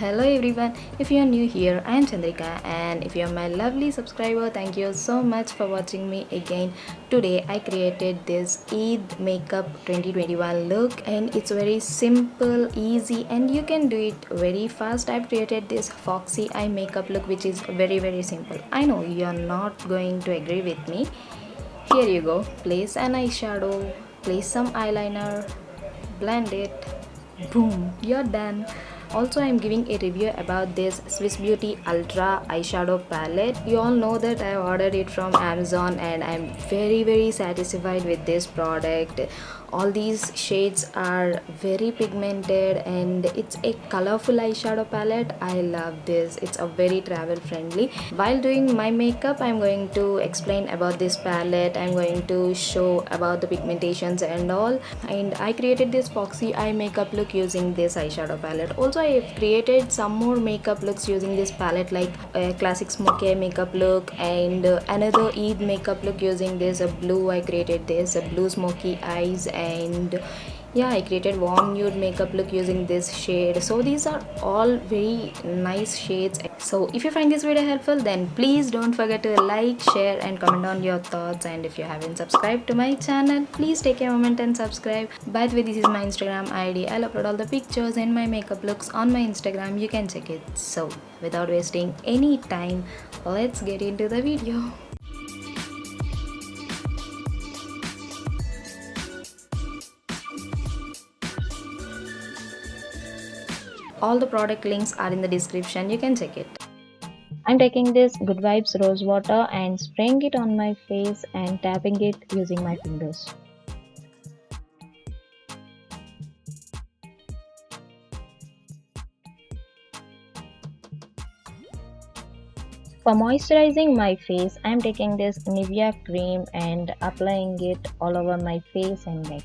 Hello everyone, if you are new here, I am Chandrika, and if you are my lovely subscriber, thank you so much for watching me again. Today I created this Eid makeup 2021 look, and it's very simple, easy, and you can do it very fast. I've created this Foxy eye makeup look which is very simple. I know you are not going to agree with me. Here you go. Place an eyeshadow, place some eyeliner, blend it, boom, you're done. Also, I'm giving a review about this Swiss Beauty Ultra eyeshadow palette. You all know that I ordered it from Amazon and I'm very satisfied with this product. All these shades are very pigmented and it's a colorful eyeshadow palette. I love this. It's a very travel friendly. While doing my makeup, I'm going to explain about this palette. I'm going to show about the pigmentations and all. And I created this Foxy eye makeup look using this eyeshadow palette. Also, I have created some more makeup looks using this palette, like a classic smoky eye makeup look and another Eid makeup look using this blue. I created this blue smoky eyes, and yeah, I created warm nude makeup look using this shade. So these are all very nice shades. So if you find this video helpful, then please don't forget to like, share and comment on your thoughts. And if you haven't subscribed to my channel, please take a moment and subscribe. By the way, this is my Instagram ID. I'll upload all the pictures and my makeup looks on my Instagram. You can check it. So without wasting any time, let's get into the video. All the product links are in the description. You can check it. I'm taking this Good Vibes rose water and spraying it on my face and tapping it using my fingers. For moisturizing my face, I'm taking this Nivea cream and applying it all over my face and neck.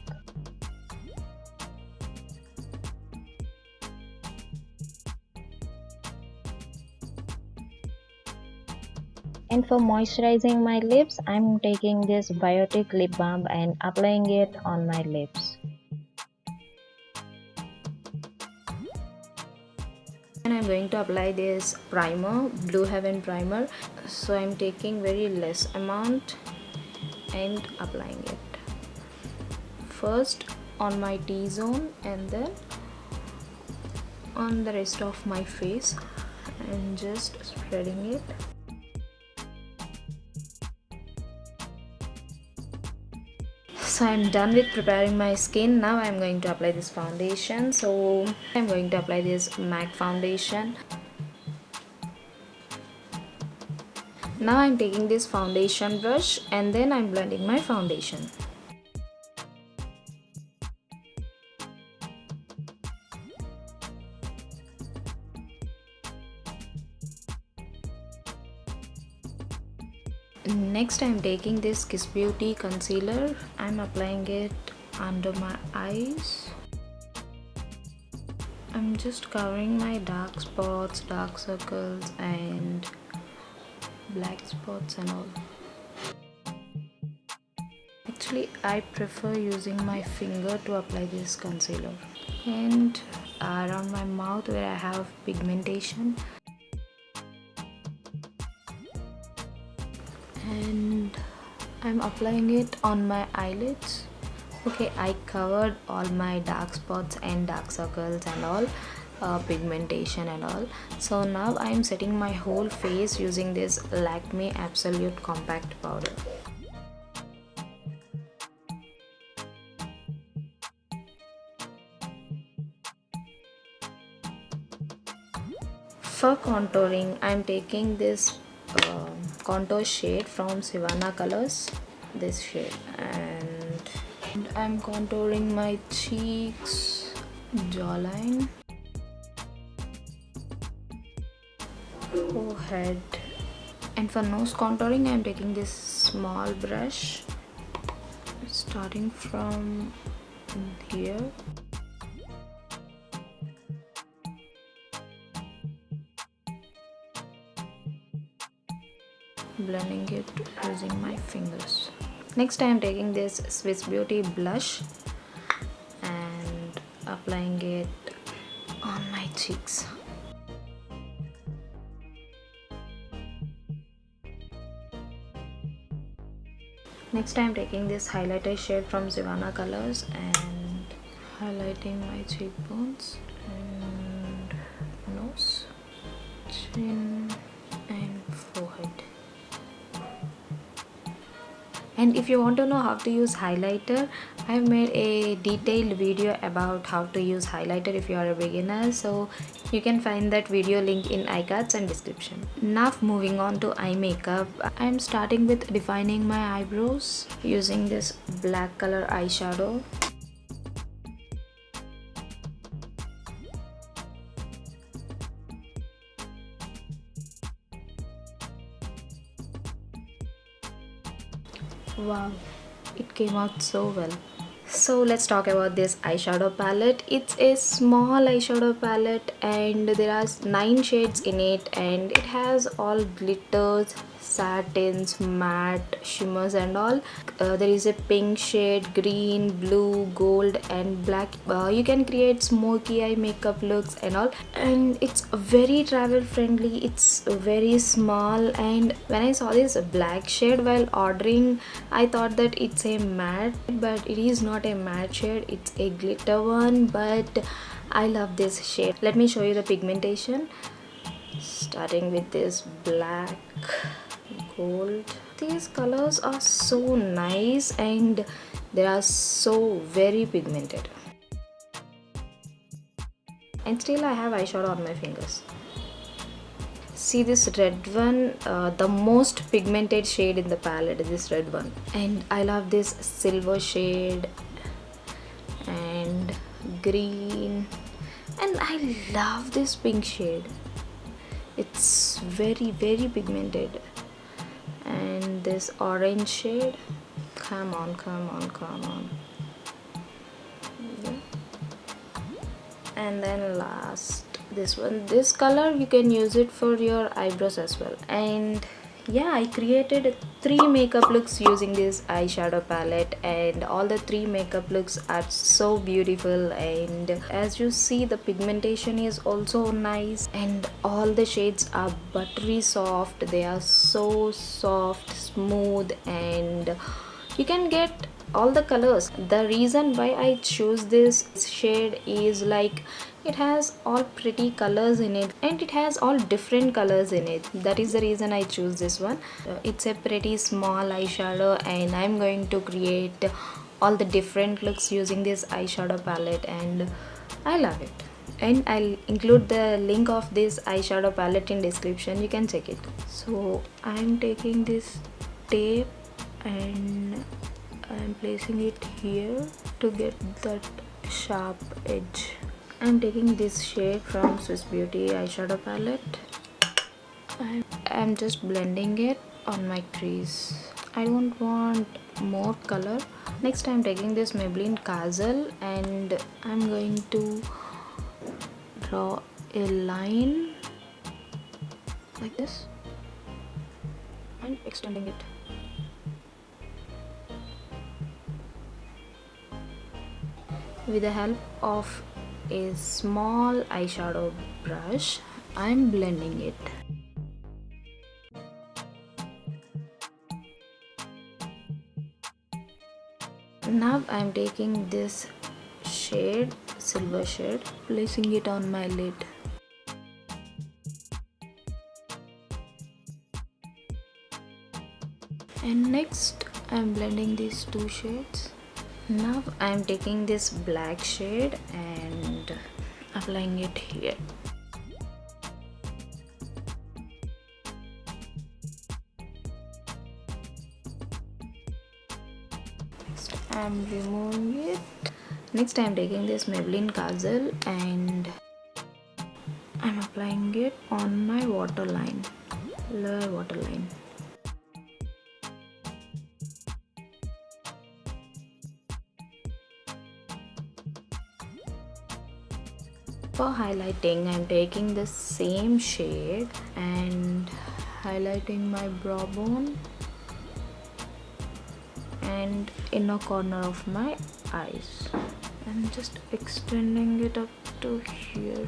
And for moisturizing my lips, I'm taking this Biotic lip balm and applying it on my lips. And I'm going to apply this primer, Blue Heaven primer. So I'm taking very less amount and applying it. First on my T-zone and then on the rest of my face. I'm just spreading it. So I'm done with preparing my skin. Now I'm going to apply this foundation. So I'm going to apply this MAC foundation. Now I'm taking this foundation brush and then I'm blending my foundation. Next, I'm taking this Kiss Beauty concealer. I'm applying it under my eyes. I'm just covering my dark spots, dark circles and black spots and all. Actually, I prefer using my finger to apply this concealer. And around my mouth where I have pigmentation. And I'm applying it on my eyelids. Okay, I covered all my dark spots and dark circles and all pigmentation and all. So now I'm setting my whole face using this Lakme Absolute Compact Powder. For contouring, I'm taking this contour shade from Sivana Colors, this shade, and I'm contouring my cheeks, jawline, forehead, and for nose contouring I'm taking this small brush starting from here. Blending it using my fingers. Next I am taking this Swiss Beauty blush and applying it on my cheeks. Next I'm taking this highlighter shade from Zivana Colors and highlighting my cheekbones and nose, chin and forehead. And if you want to know how to use highlighter, I've made a detailed video about how to use highlighter if you are a beginner, so you can find that video link in iCards and description. Now moving on to eye makeup, I'm starting with defining my eyebrows using this black color eyeshadow. Wow, it came out so well. So let's talk about this eyeshadow palette. It's a small eyeshadow palette and there are 9 shades in it, and it has all glitters, satins, matte, shimmers and all. There is a pink shade, green, blue, gold and black. You can create smoky eye makeup looks and all, and it's very travel friendly. It's very small, and when I saw this black shade while ordering, I thought that it's a matte, but it is not a matte shade, it's a glitter one. But I love this shade. Let me show you the pigmentation, starting with this black, gold. These colors are so nice and they are so very pigmented, and still I have eyeshadow on my fingers. See this red one, the most pigmented shade in the palette is this red one, and I love this silver shade and green, and I love this pink shade. It's very pigmented, and this orange shade, come on. Yeah. And then last, this one, this color you can use it for your eyebrows as well. And yeah, I created 3 makeup looks using this eyeshadow palette, and all the 3 makeup looks are so beautiful. And as you see, the pigmentation is also nice, and all the shades are buttery soft. They are so soft, smooth, and you can get all the colors. The reason why I choose this shade is like it has all pretty colors in it, and it has all different colors in it. That is the reason I choose this one. It's a pretty small eyeshadow, and I'm going to create all the different looks using this eyeshadow palette, and I love it. And I'll include the link of this eyeshadow palette in description, you can check it. So I'm taking this tape and I'm placing it here to get that sharp edge. I'm taking this shade from Swiss Beauty eyeshadow palette. I'm just blending it on my crease. I don't want more color. Next I'm taking this Maybelline Kaajal, and I'm going to draw a line like this and extending it. With the help of a small eyeshadow brush, I'm blending it. Now I'm taking this shade, silver shade, placing it on my lid. And next I'm blending these 2 shades. Now I'm taking this black shade and applying it here. Next I'm removing it. Next I'm taking this Maybelline Kaajal and I'm applying it on my waterline, lower waterline. For highlighting, I'm taking the same shade and highlighting my brow bone and inner corner of my eyes. I'm just extending it up to here.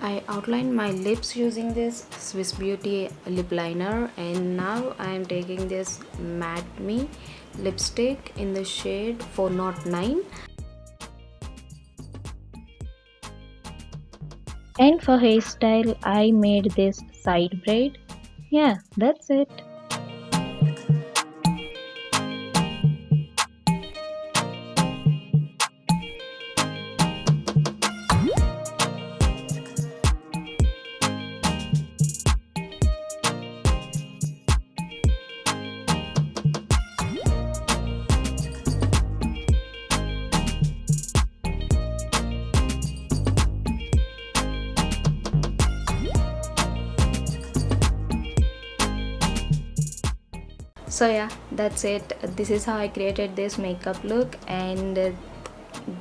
I outlined my lips using this Swiss Beauty lip liner, and now I am taking this Matte Me lipstick in the shade 409. And for hairstyle, I made this side braid. Yeah, that's it. So yeah, that's it. This is how I created this makeup look, and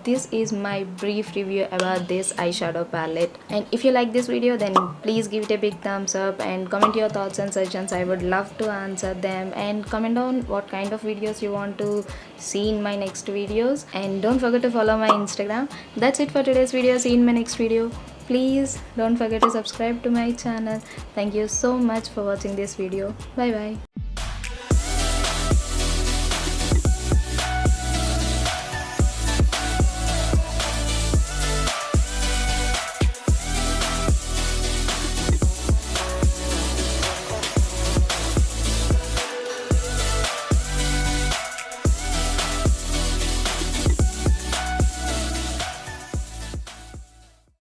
this is my brief review about this eyeshadow palette. And if you like this video, then please give it a big thumbs up and comment your thoughts and suggestions. I would love to answer them, and comment down what kind of videos you want to see in my next videos. And don't forget to follow my Instagram. That's it for today's video. See you in my next video. Please don't forget to subscribe to my channel. Thank you so much for watching this video. Bye bye.